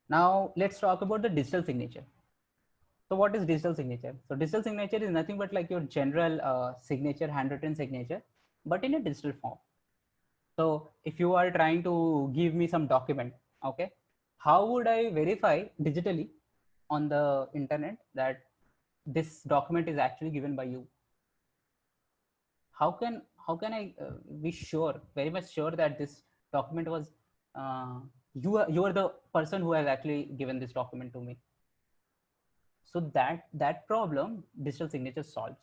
Now let's talk about the digital signature. So what is digital signature? So digital signature is nothing but like your general signature, handwritten signature, but in a digital form. So if you are trying to give me some document, okay, how would I verify digitally on the internet that this document is actually given by you? How can I be sure, very much sure, that this document was you are the person who has actually given this document to me? So that problem digital signature solves,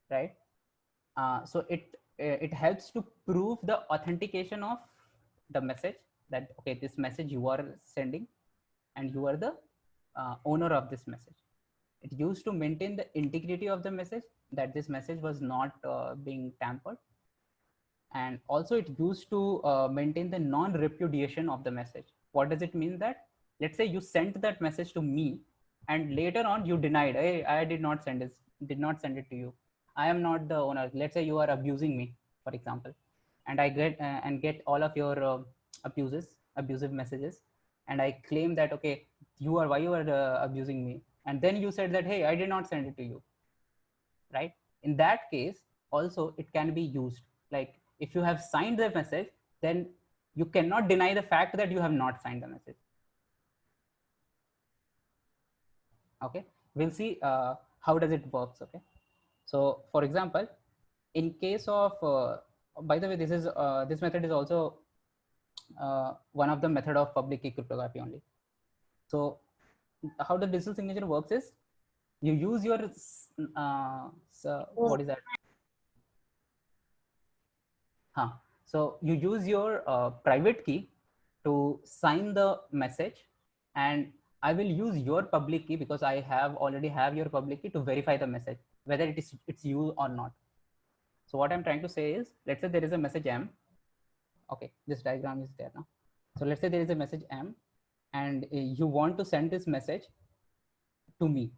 right? So it helps to prove the authentication of the message, that okay, this message you are sending and you are the owner of this message. It used to maintain the integrity of the message, that this message was not being tampered, and also it used to maintain the non-repudiation of the message. What does it mean? That let's say you sent that message to me and later on you denied, hey, I did not send it to you, I am not the owner. Let's say you are abusing me, for example, and I get all of your abusive messages, and I claim that okay, why you are abusing me, and then you said that hey, I did not send it to you, right? In that case also it can be used, like if you have signed the message, then you cannot deny the fact that you have not signed the message. Okay, we'll see how does it works. Okay, so for example, in case of by the way, this method is also one of the method of public key cryptography only. So how the digital signature works is you use your what is that? Huh. So you use your private key to sign the message, and I will use your public key because I have already have your public key to verify the message whether it's you or not. So what I'm trying to say is, let's say there is a message M. Okay, this diagram is there now. So let's say there is a message M, and you want to send this message to me,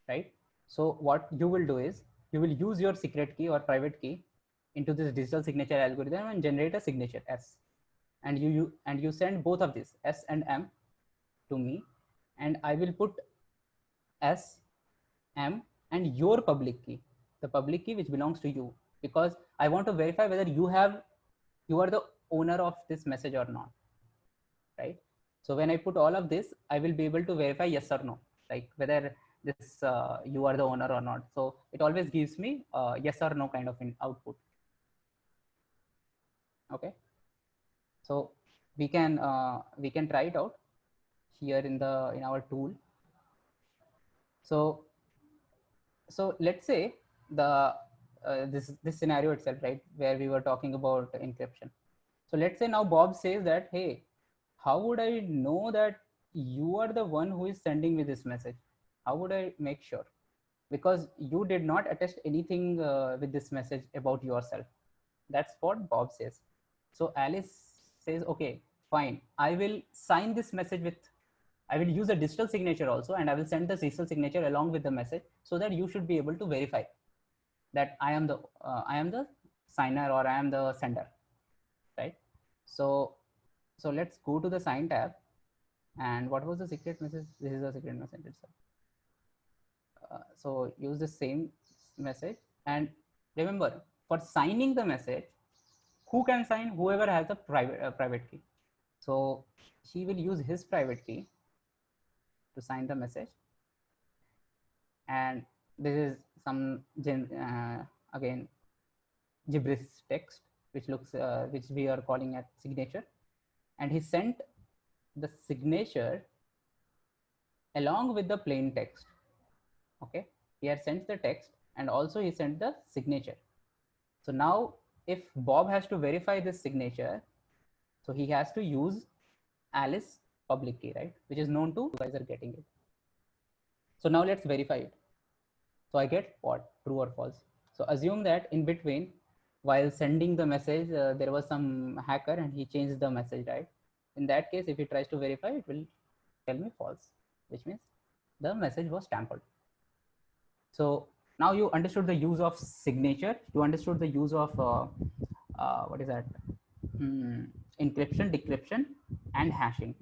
right? So what you will do is you will use your secret key or private key into this digital signature algorithm and generate a signature S, and you send both of these S and M to me, and I will put S, M, and your public key, the public key which belongs to you, because I want to verify whether you are the owner of this message or not, right? So when I put all of this, I will be able to verify yes or no, like whether this you are the owner or not. So it always gives me yes or no kind of output. Okay, so we can try it out here in our tool. So let's say the this scenario itself, right, where we were talking about encryption. So let's say now Bob says that hey, how would I know that you are the one who is sending me this message? How would I make sure? Because you did not attest anything with this message about yourself. That's what Bob says. So Alice says, okay, fine, I will sign this message with, I will use a digital signature also, and I will send the digital signature along with the message, so that you should be able to verify that I am the signer or I am the sender, right? So let's go to the sign tab. And what was the secret message? This is the secret message itself. So use the same message, and remember, for signing the message, who can sign? Whoever has a private key. So he will use his private key to sign the message, and this is some again gibberish text which looks which we are calling as signature, and he sent the signature along with the plain text. Okay, he had sent the text and also he sent the signature. So now if Bob has to verify this signature, so he has to use Alice public key, right, which is known to you guys are getting it. So now let's verify it. So I get what, true or false. So assume that in between, while sending the message, there was some hacker and he changed the message, right? In that case, if he tries to verify, it will tell me false, which means the message was tampered. So now you understood the use of signature, you understood the use of what is that, encryption, decryption, and hashing.